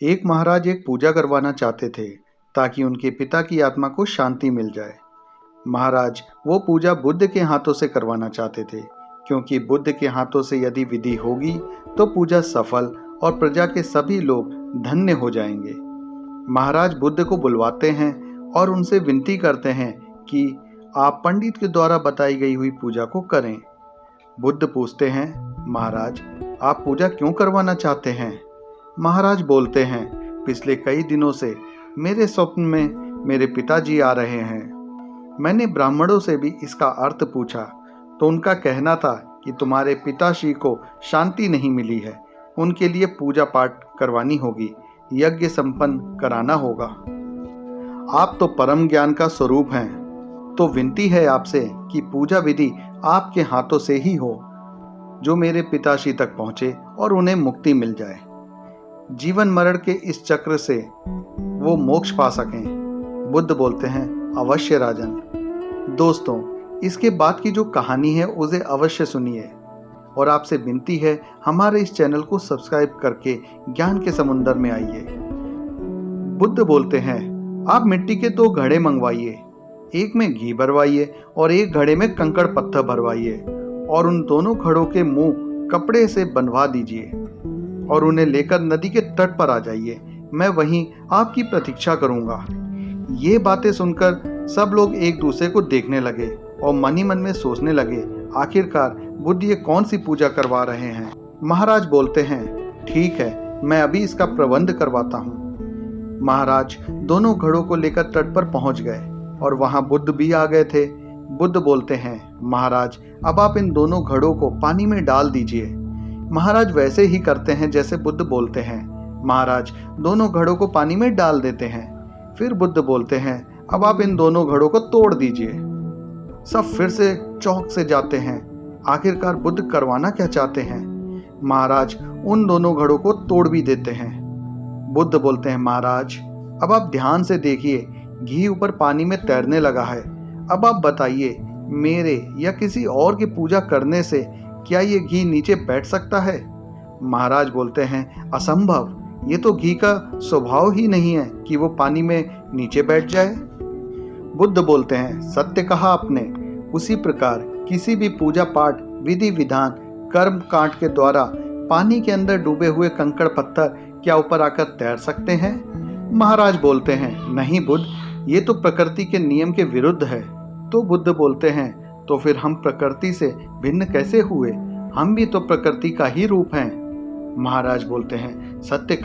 एक महाराज एक पूजा करवाना चाहते थे ताकि उनके पिता की आत्मा को शांति मिल जाए। महाराज वो पूजा बुद्ध के हाथों से करवाना चाहते थे, क्योंकि बुद्ध के हाथों से यदि विधि होगी तो पूजा सफल और प्रजा के सभी लोग धन्य हो जाएंगे। महाराज बुद्ध को बुलवाते हैं और उनसे विनती करते हैं कि आप पंडित के द्वारा बताई गई हुई पूजा को करें। बुद्ध पूछते हैं, महाराज आप पूजा क्यों करवाना चाहते हैं? महाराज बोलते हैं, पिछले कई दिनों से मेरे स्वप्न में मेरे पिताजी आ रहे हैं। मैंने ब्राह्मणों से भी इसका अर्थ पूछा तो उनका कहना था कि तुम्हारे पिताश्री को शांति नहीं मिली है, उनके लिए पूजा पाठ करवानी होगी, यज्ञ संपन्न कराना होगा। आप तो परम ज्ञान का स्वरूप हैं, तो विनती है आपसे कि पूजा विधि आपके हाथों से ही हो, जो मेरे पिताश्री तक पहुंचे और उन्हें मुक्ति मिल जाए, जीवन मरण के इस चक्र से वो मोक्ष पा सकें। बुद्ध बोलते हैं, अवश्य राजन। दोस्तों, इसके बाद की जो कहानी है उसे अवश्य सुनिए और आपसे विनती है हमारे इस चैनल को सब्सक्राइब करके ज्ञान के समुंदर में आइए। बुद्ध बोलते हैं, आप मिट्टी के 2 घड़े मंगवाइए, एक में घी भरवाइए और एक घड़े में कंकड़ पत्थर भरवाइए और उन दोनों घड़ों के मुंह कपड़े से बंधवा दीजिए और उन्हें लेकर नदी के तट पर आ जाइए। मैं वहीं आपकी प्रतीक्षा करूंगा। ये बातें सुनकर सब लोग एक दूसरे को देखने लगे और मन ही मन में सोचने लगे, आखिरकार बुद्ध ये कौन सी पूजा करवा रहे हैं। महाराज बोलते हैं, ठीक है, मैं अभी इसका प्रबंध करवाता हूँ। महाराज दोनों घड़ों को लेकर तट पर पहुंच गए और वहां बुद्ध भी आ गए थे। बुद्ध बोलते हैं, महाराज अब आप इन दोनों घड़ों को पानी में डाल दीजिए। महाराज वैसे ही करते हैं जैसे बुद्ध बोलते हैं। महाराज दोनों घड़ों को पानी में डाल देते हैं। फिर बुद्ध बोलते हैं, अब आप इन दोनों घड़ों को तोड़ दीजिए। सब फिर से चौंक से जाते हैं, आखिरकार बुद्ध करवाना क्या चाहते हैं। महाराज उन दोनों घड़ों को तोड़ भी देते हैं। बुद्ध बोलते हैं, महाराज अब आप ध्यान से देखिए, घी ऊपर पानी में तैरने लगा है। अब आप बताइए, मेरे या किसी और की पूजा करने से क्या ये घी नीचे बैठ सकता है? महाराज बोलते हैं, असंभव, ये तो घी का स्वभाव ही नहीं है कि वो पानी में नीचे बैठ जाए। बुद्ध बोलते हैं, सत्य कहा आपने। उसी प्रकार किसी भी पूजा पाठ, विधि विधान, कर्म कांड के द्वारा पानी के अंदर डूबे हुए कंकड़ पत्थर क्या ऊपर आकर तैर सकते हैं? महाराज बोलते हैं, नहीं बुद्ध, ये तो प्रकृति के नियम के विरुद्ध है। तो बुद्ध बोलते हैं, तो फिर हम प्रकृति से भिन्न कैसे हुए? हम भी तो प्रकृति का ही रूप हैं। महाराज बोलते हैं, सत्य कहा